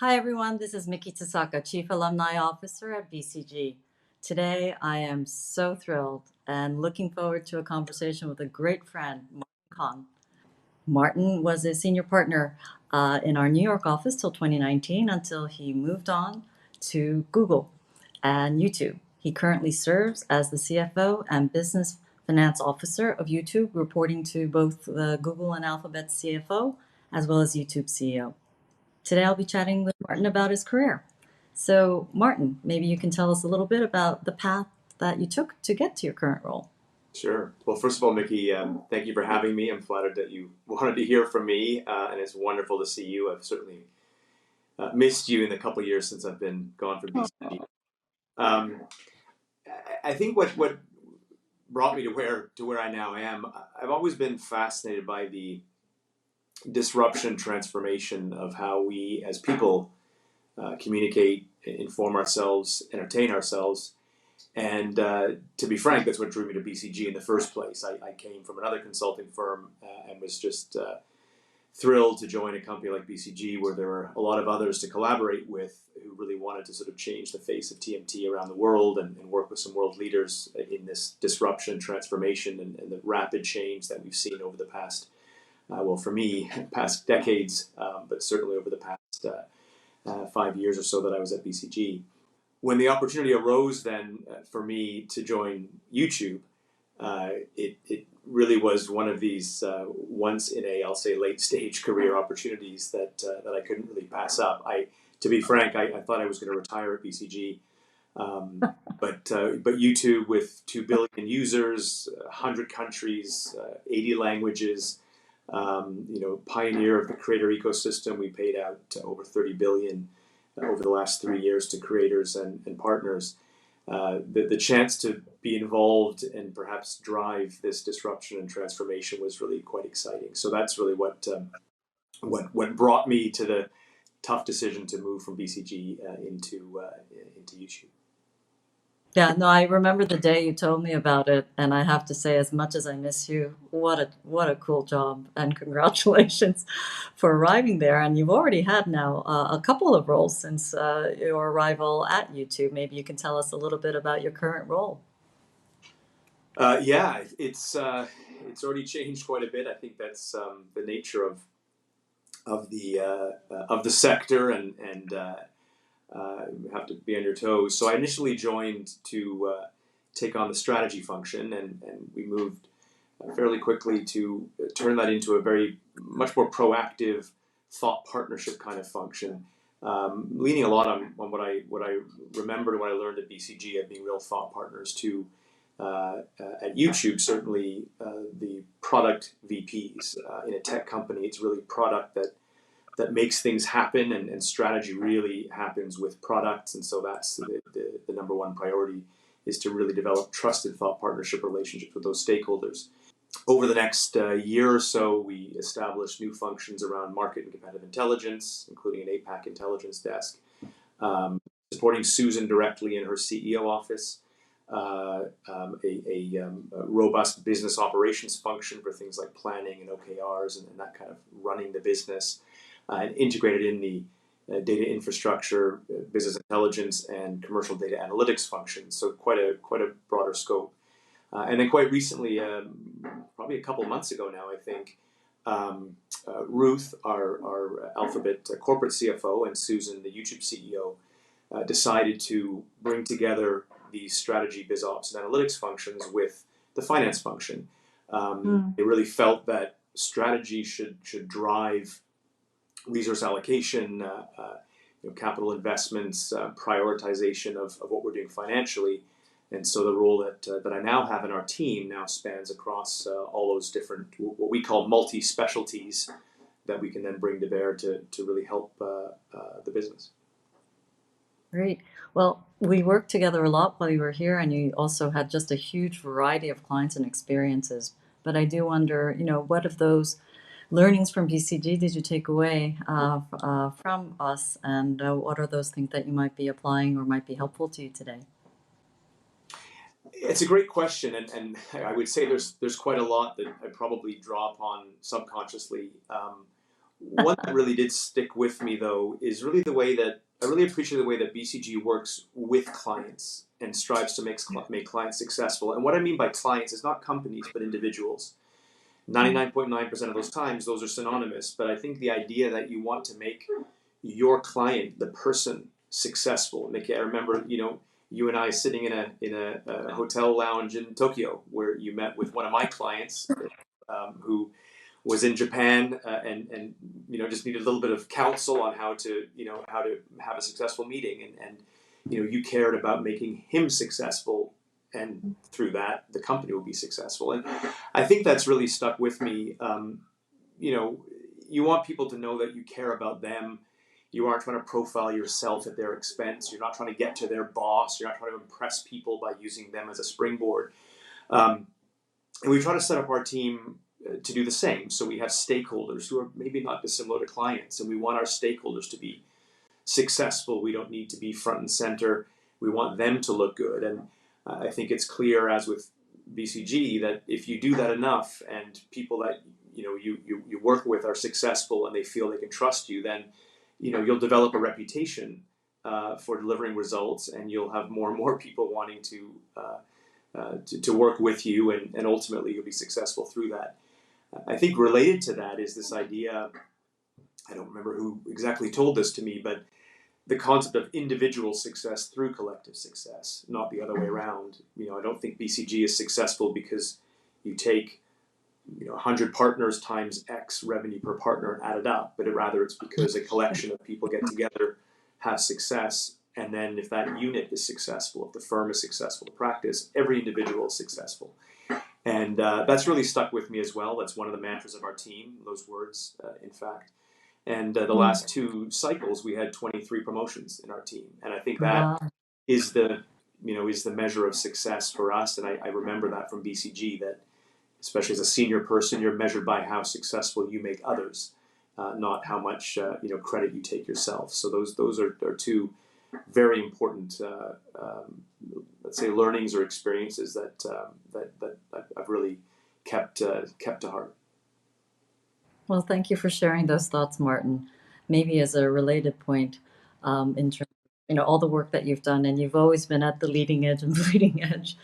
Hi everyone, this is Miki Tsusaka, Chief Alumni Officer at BCG. Today I am so thrilled and looking forward to a conversation with a great friend, Martin Kon. Martin was a senior partner in our New York office till 2019 until he moved on to Google and YouTube. He currently serves as the CFO and Business Finance Officer of YouTube, reporting to both Google and Alphabet CFO as well as YouTube CEO. Today I'll be chatting with Martin about his career. So, Martin, maybe you can tell us a little bit about the path that you took to get to your current role. Sure. Well, first of all, Miki, thank you for having me. I'm flattered that you wanted to hear from me, and it's wonderful to see you. I've certainly missed you in the couple of years since I've been gone from BCG. I think what brought me to where I now am, I've always been fascinated by the disruption transformation of how we as people communicate, inform ourselves, entertain ourselves. And to be frank, that's what drew me to BCG in the first place. I came from another consulting firm and was just thrilled to join a company like BCG, where there were a lot of others to collaborate with who really wanted to sort of change the face of TMT around the world and work with some world leaders in this disruption, transformation, and the rapid change that we've seen over the past, well, for me, past decades, but certainly over the past 5 years or so that I was at BCG. When the opportunity arose then for me to join YouTube, it really was one of these once in a, I'll say, late stage career opportunities that I couldn't really pass up. To be frank, I thought I was going to retire at BCG, but YouTube with 2 billion users, 100 countries, 80 languages, pioneer of the creator ecosystem. We paid out over 30 billion over the last 3 years to creators and partners. The chance to be involved and perhaps drive this disruption and transformation was really quite exciting. So that's really what brought me to the tough decision to move from BCG into YouTube. Yeah, no, I remember the day you told me about it, and I have to say, as much as I miss you, what a cool job, and congratulations for arriving there. And you've already had now a couple of roles since your arrival at YouTube. Maybe you can tell us a little bit about your current role. Yeah, it's already changed quite a bit. I think that's the nature of the sector, and you have to be on your toes. So I initially joined to take on the strategy function, and we moved fairly quickly to turn that into a very much more proactive thought partnership kind of function, leaning a lot on what I remembered, what I learned at BCG, at being real thought partners to at YouTube. Certainly the product VPs in a tech company. It's really product that makes things happen, and strategy really happens with products. And so that's the number one priority, is to really develop trusted thought partnership relationships with those stakeholders. Over the next year or so, we established new functions around market and competitive intelligence, including an APAC intelligence desk, supporting Susan directly in her CEO office, a robust business operations function for things like planning and OKRs and that kind of running the business, and integrated in the data infrastructure, business intelligence, and commercial data analytics functions. So quite a broader scope. And then quite recently, probably a couple of months ago now, I think, Ruth, our Alphabet corporate CFO, and Susan, the YouTube CEO, decided to bring together the strategy, biz ops, and analytics functions with the finance function. They really felt that strategy should drive resource allocation, capital investments, prioritization of what we're doing financially. And so the role that I now have in our team now spans across all those different, what we call multi-specialties, that we can then bring to bear to really help the business. Great. Well, we worked together a lot while you were here, and you also had just a huge variety of clients and experiences. But I do wonder, what of those learnings from BCG did you take away from us, and what are those things that you might be applying or might be helpful to you today? It's a great question, and I would say there's quite a lot that I probably draw upon subconsciously. one that really did stick with me, though, is really the way that I really appreciate the way that BCG works with clients and strives to make clients successful. And what I mean by clients is not companies, but individuals. 99.9% of those times, those are synonymous. But I think the idea that you want to make your client, the person, successful. I remember, you and I sitting in a hotel lounge in Tokyo, where you met with one of my clients, who was in Japan, and just needed a little bit of counsel on how to have a successful meeting, and you cared about making him successful, and through that the company will be successful. And I think that's really stuck with me. You want people to know that you care about them. You aren't trying to profile yourself at their expense. You're not trying to get to their boss. You're not trying to impress people by using them as a springboard. And we try to set up our team to do the same. So we have stakeholders who are maybe not dissimilar to clients, and we want our stakeholders to be successful. We don't need to be front and center. We want them to look good. And I think it's clear, as with BCG, that if you do that enough, and people that you work with are successful and they feel they can trust you, then you'll develop a reputation for delivering results, and you'll have more and more people wanting to work with you, and ultimately you'll be successful through that. I think related to that is this idea, I don't remember who exactly told this to me, but the concept of individual success through collective success, not the other way around. I don't think BCG is successful because you take 100 partners times X revenue per partner and add it up, but rather it's because a collection of people get together, have success, and then if that unit is successful, if the firm is successful, the practice, every individual is successful. And that's really stuck with me as well. That's one of the mantras of our team, those words, in fact. And the last 2 cycles, we had 23 promotions in our team. And I think that Wow. is the measure of success for us. And I remember that from BCG, that especially as a senior person, you're measured by how successful you make others, not how much credit you take yourself. So those are 2 very important, let's say, learnings or experiences that I've really kept to heart. Well, thank you for sharing those thoughts, Martin. Maybe as a related point, in terms of, all the work that you've done, and you've always been at the leading edge and bleeding edge.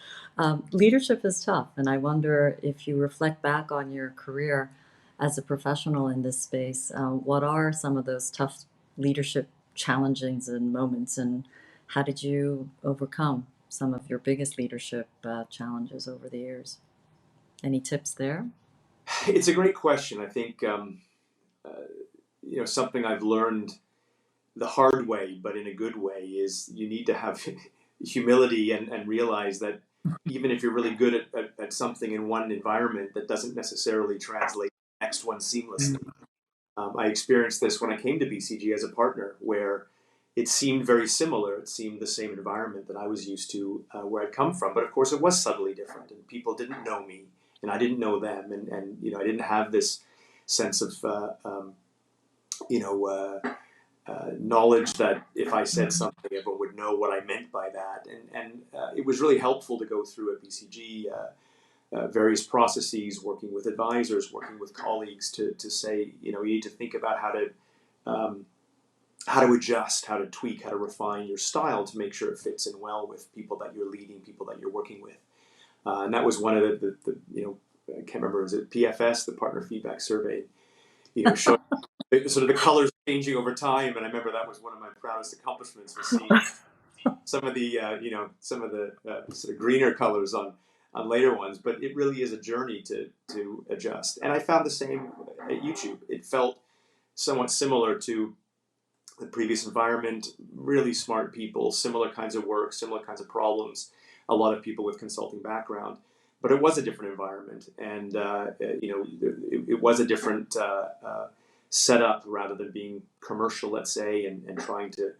Leadership is tough, and I wonder if you reflect back on your career as a professional in this space, what are some of those tough leadership challenges and moments, and how did you overcome some of your biggest leadership challenges over the years? Any tips there? It's a great question. I think something I've learned the hard way, but in a good way, is you need to have humility and realize that even if you're really good at something in one environment, that doesn't necessarily translate to the next one seamlessly. I experienced this when I came to BCG as a partner, where it seemed very similar. It seemed the same environment that I was used to, where I'd come from. But of course, it was subtly different, and people didn't know me, and I didn't know them, and I didn't have this sense of knowledge that if I said something, everyone would know what I meant by that. And it was really helpful to go through at BCG various processes, working with advisors, working with colleagues to say, you need to think about how to adjust, how to tweak, how to refine your style to make sure it fits in well with people that you're leading, people that you're working with. And that was one of the I can't remember, is it PFS, the Partner Feedback Survey, showing sort of the colors changing over time. And I remember that was one of my proudest accomplishments, was seeing some of the sort of greener colors on later ones. But it really is a journey to adjust. And I found the same at YouTube. It felt somewhat similar to the previous environment. Really smart people, similar kinds of work, similar kinds of problems. A lot of people with consulting background. But it was a different environment, and it was a different setup, rather than being commercial, let's say, and trying to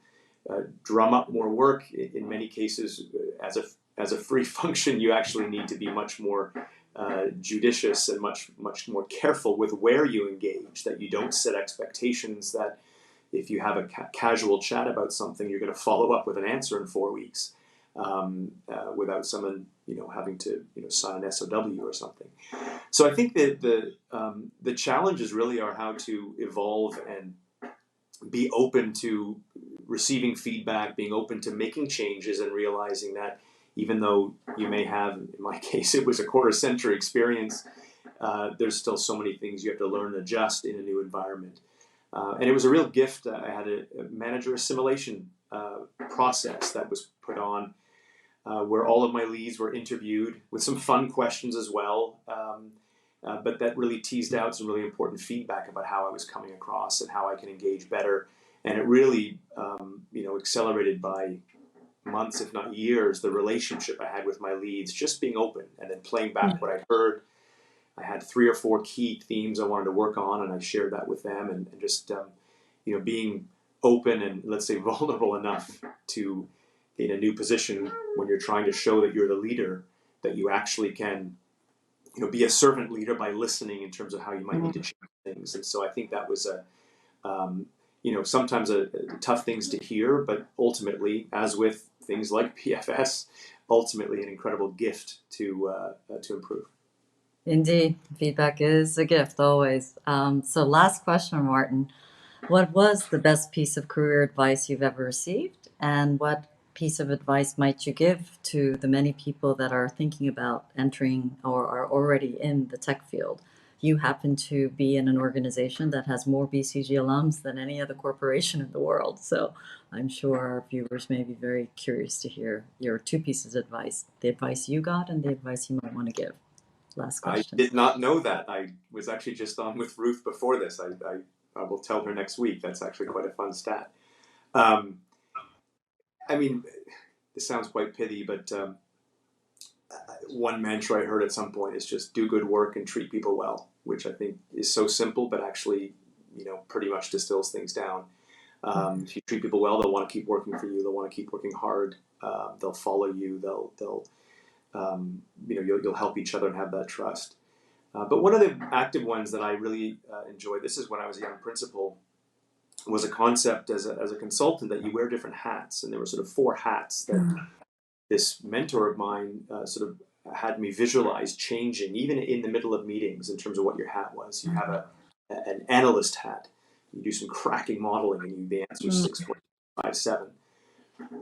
drum up more work. In many cases, as a free function, you actually need to be much more judicious and much more careful with where you engage. That you don't set expectations that if you have a casual chat about something, you're going to follow up with an answer in 4 weeks. without someone having to sign an SOW or something. So I think that the challenges really are how to evolve and be open to receiving feedback, being open to making changes, and realizing that even though you may have, in my case, it was a quarter-century experience, there's still so many things you have to learn and adjust in a new environment. And it was a real gift. I had a manager assimilation process that was put on, where all of my leads were interviewed with some fun questions as well, but that really teased out some really important feedback about how I was coming across and how I can engage better. And it really, accelerated by months, if not years, the relationship I had with my leads, just being open and then playing back what I heard. I had 3 or 4 key themes I wanted to work on, and I shared that with them, and just being open and, let's say, vulnerable enough to, in a new position when you're trying to show that you're the leader, that you actually can be a servant leader by listening in terms of how you might need to change things. And so I think that was sometimes a tough things to hear, but ultimately, as with things like PFS, ultimately an incredible gift to improve. Indeed, feedback is a gift always. So last question, Martin. What was the best piece of career advice you've ever received? And what piece of advice might you give to the many people that are thinking about entering or are already in the tech field? You happen to be in an organization that has more BCG alums than any other corporation in the world. So I'm sure our viewers may be very curious to hear your 2 pieces of advice, the advice you got and the advice you might want to give. Last question. I did not know that. I was actually just on with Ruth before this. I will tell her next week. That's actually quite a fun stat. I mean, this sounds quite pithy, but one mantra I heard at some point is just do good work and treat people well, which I think is so simple, but actually, pretty much distills things down. If you treat people well, they'll want to keep working for you. They'll want to keep working hard. They'll follow you. They'll you'll help each other and have that trust. But one of the active ones that I really enjoyed, this is when I was a young principal, was a concept as a consultant that you wear different hats. And there were sort of 4 hats that this mentor of mine sort of had me visualize changing, even in the middle of meetings, in terms of what your hat was. You have an analyst hat. You do some cracking modeling and the answer is 6.57.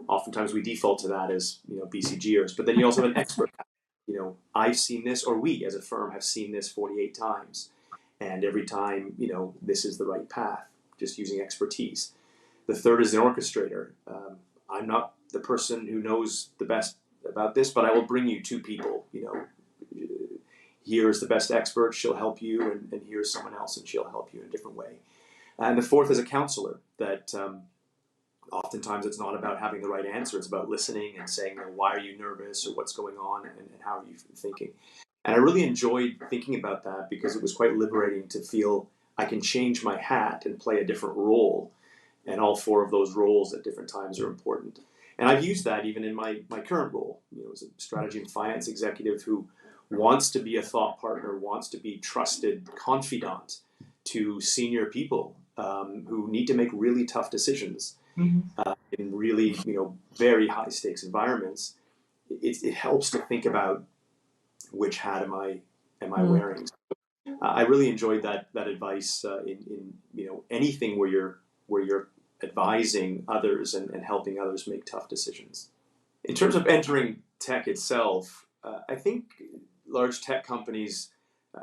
Oftentimes we default to that as BCGers, but then you also have an expert hat. I've seen this, or we as a firm have seen this 48 times, and every time this is the right path, just using expertise. The third is an orchestrator. I'm not the person who knows the best about this, but I will bring you 2 people. Here's the best expert, she'll help you, and here's someone else and she'll help you in a different way. And the fourth is a counselor that oftentimes it's not about having the right answer, it's about listening and saying, why are you nervous, or what's going on, and how are you thinking. And I really enjoyed thinking about that because it was quite liberating to feel I can change my hat and play a different role, and all 4 of those roles at different times are important. And I've used that even in my current role, as a strategy and finance executive who wants to be a thought partner, wants to be trusted confidant to senior people who need to make really tough decisions in really very high stakes environments. It helps to think about which hat am I wearing. I really enjoyed that advice in anything where you're advising others and helping others make tough decisions. In terms of entering tech itself, I think large tech companies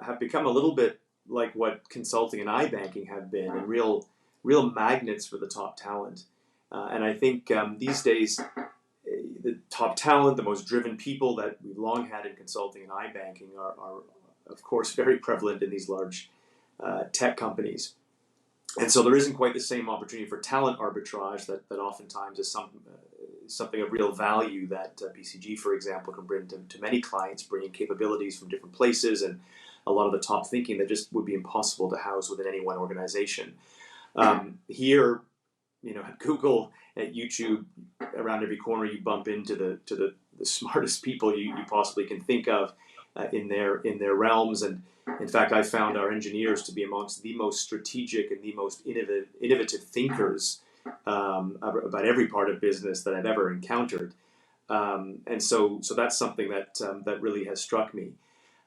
have become a little bit like what consulting and iBanking have been, and real magnets for the top talent. And I think these days, the top talent, the most driven people that we've long had in consulting and iBanking are of course, very prevalent in these large tech companies. And so there isn't quite the same opportunity for talent arbitrage that oftentimes is something of real value that BCG, for example, can bring to many clients, bringing capabilities from different places and a lot of the top thinking that just would be impossible to house within any one organization. Here, at Google, at YouTube, around every corner you bump into the smartest people you possibly can think of in their realms. And in fact, I found our engineers to be amongst the most strategic and the most innovative thinkers about every part of business that I've ever encountered. And so that's something that really has struck me.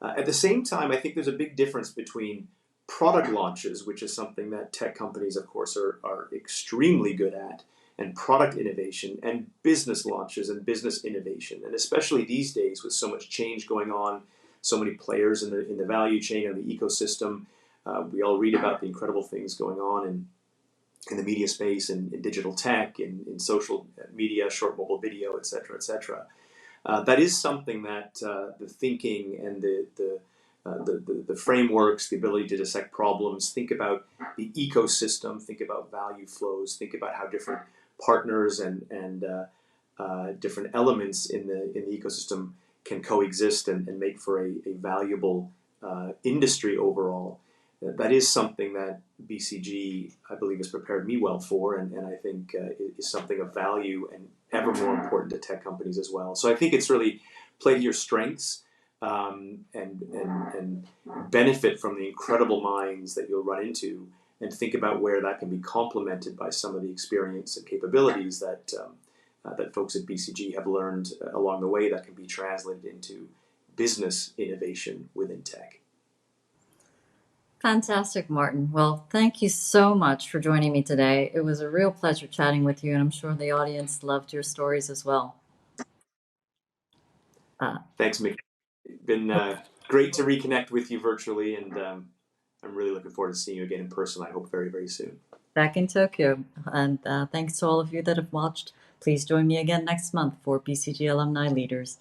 At the same time, I think there's a big difference between product launches, which is something that tech companies, of course, are extremely good at, and product innovation, and business launches and business innovation. And especially these days with so much change going on, so many players in the value chain and the ecosystem, we all read about the incredible things going on in the media space, in digital tech, in social media, short mobile video, et cetera, et cetera. That is something that the thinking and the frameworks, the ability to dissect problems, think about the ecosystem, think about value flows, think about how different partners and different elements in the ecosystem can coexist and make for a valuable industry overall. That is something that BCG, I believe, has prepared me well for, and I think is something of value and ever more important to tech companies as well. So I think it's really play to your strengths and benefit from the incredible minds that you'll run into, and think about where that can be complemented by some of the experience and capabilities that that folks at BCG have learned along the way that can be translated into business innovation within tech. Fantastic, Martin. Well, thank you so much for joining me today. It was a real pleasure chatting with you, and I'm sure the audience loved your stories as well. Thanks, Miki. It's been great to reconnect with you virtually, and I'm really looking forward to seeing you again in person, I hope very, very soon. Back in Tokyo. And thanks to all of you that have watched. Please join me again next month for BCG Alumni Leaders.